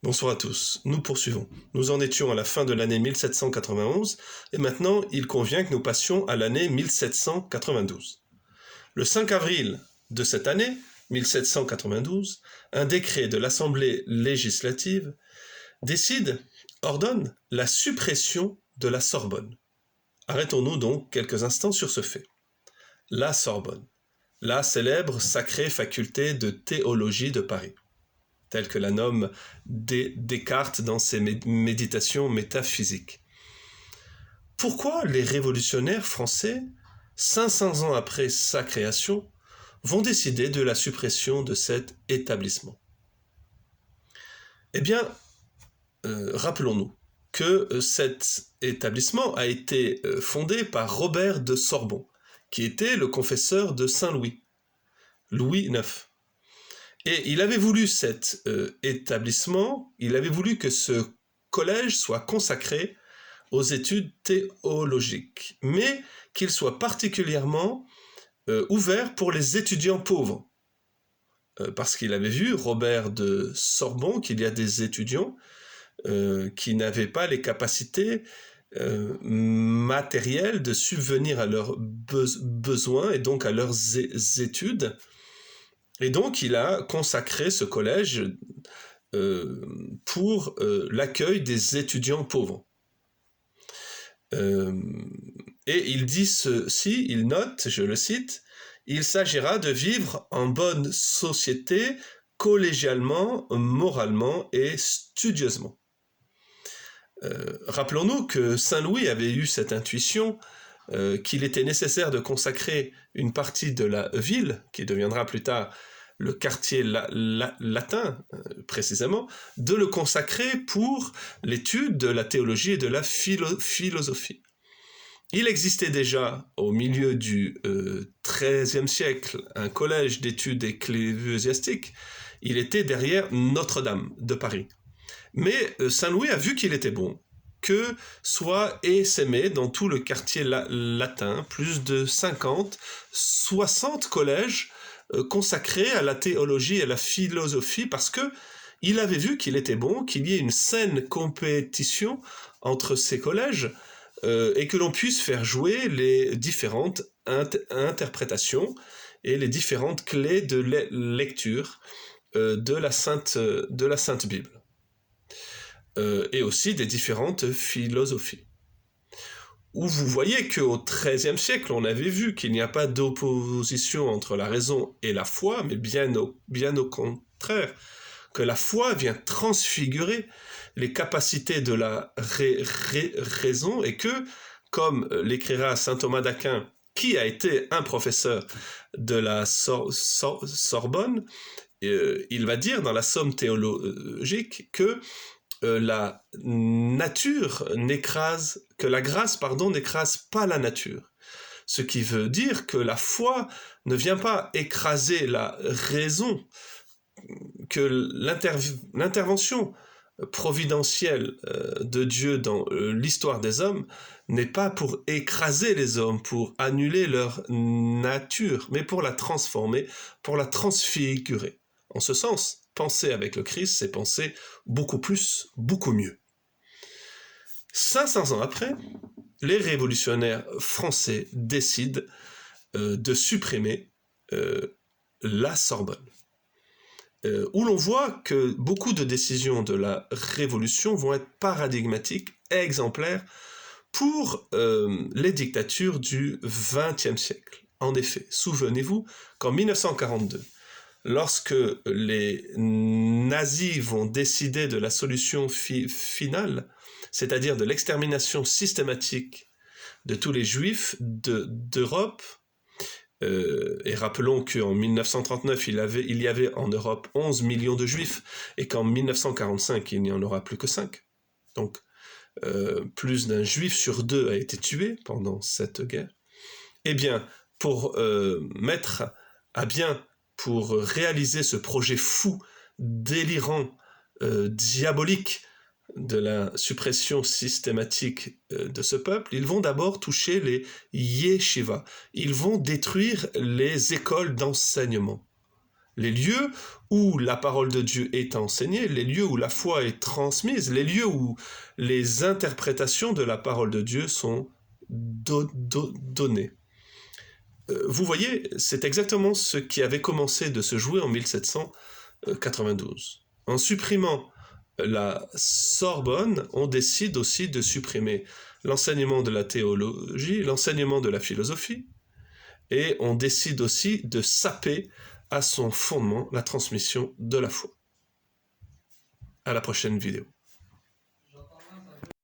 Bonsoir à tous, nous poursuivons. Nous en étions à la fin de l'année 1791 et maintenant il convient que nous passions à l'année 1792. Le 5 avril de cette année, 1792, un décret de l'Assemblée législative ordonne la suppression de la Sorbonne. Arrêtons-nous donc quelques instants sur ce fait. La Sorbonne, la célèbre sacrée faculté de théologie de Paris, telle que la nomme Descartes dans ses méditations métaphysiques. Pourquoi les révolutionnaires français, 500 ans après sa création, vont décider de la suppression de cet établissement? Eh bien, rappelons-nous que cet établissement a été fondé par Robert de Sorbon, qui était le confesseur de Saint-Louis, Louis IX. Et il avait voulu cet établissement, il avait voulu que ce collège soit consacré aux études théologiques, mais qu'il soit particulièrement ouvert pour les étudiants pauvres. Parce qu'il avait vu, Robert de Sorbon, qu'il y a des étudiants qui n'avaient pas les capacités matérielles de subvenir à leurs besoins et donc à leurs études. Et donc, il a consacré ce collège pour l'accueil des étudiants pauvres. Et il dit ceci, il note, je le cite, « Il s'agira de vivre en bonne société, collégialement, moralement et studieusement. » Rappelons-nous que Saint Louis avait eu cette intuition qu'il était nécessaire de consacrer une partie de la ville, qui deviendra plus tard le quartier latin, précisément, de le consacrer pour l'étude de la théologie et de la philosophie. Il existait déjà, au milieu du XIIIe siècle, un collège d'études ecclésiastiques. Il était derrière Notre-Dame de Paris. Mais Saint-Louis a vu qu'il était bon que soit essaimé dans tout le quartier latin plus de 50, 60 collèges consacrés à la théologie et à la philosophie, parce que il avait vu qu'il était bon qu'il y ait une saine compétition entre ces collèges et que l'on puisse faire jouer les différentes interprétations et les différentes clés de lecture de la Sainte Bible. Et aussi des différentes philosophies. Où vous voyez qu'au XIIIe siècle, on avait vu qu'il n'y a pas d'opposition entre la raison et la foi, mais bien au contraire, que la foi vient transfigurer les capacités de la raison et que, comme l'écrira saint Thomas d'Aquin, qui a été un professeur de la Sorbonne, il va dire dans la Somme théologique que la grâce n'écrase pas la nature. Ce qui veut dire que la foi ne vient pas écraser la raison, que l'intervention providentielle de Dieu dans l'histoire des hommes n'est pas pour écraser les hommes, pour annuler leur nature, mais pour la transformer, pour la transfigurer. En ce sens, penser avec le Christ, c'est penser beaucoup plus, beaucoup mieux. 500 ans après, les révolutionnaires français décident de supprimer la Sorbonne. Où l'on voit que beaucoup de décisions de la Révolution vont être paradigmatiques, exemplaires, pour les dictatures du XXe siècle. En effet, souvenez-vous qu'en 1942, lorsque les nazis vont décider de la solution finale, c'est-à-dire de l'extermination systématique de tous les juifs d'Europe, et rappelons qu'en 1939, il y avait en Europe 11 millions de juifs, et qu'en 1945, il n'y en aura plus que 5. Donc, plus d'un juif sur 2 a été tué pendant cette guerre. Eh bien, pour mettre à bien, pour réaliser ce projet fou, délirant, diabolique de la suppression systématique de ce peuple, ils vont d'abord toucher les yeshivas. Ils vont détruire les écoles d'enseignement. les lieux où la parole de Dieu est enseignée, les lieux où la foi est transmise, les lieux où les interprétations de la parole de Dieu sont données. Vous voyez, c'est exactement ce qui avait commencé de se jouer en 1792. En supprimant la Sorbonne, on décide aussi de supprimer l'enseignement de la théologie, l'enseignement de la philosophie, et on décide aussi de saper à son fondement la transmission de la foi. À la prochaine vidéo.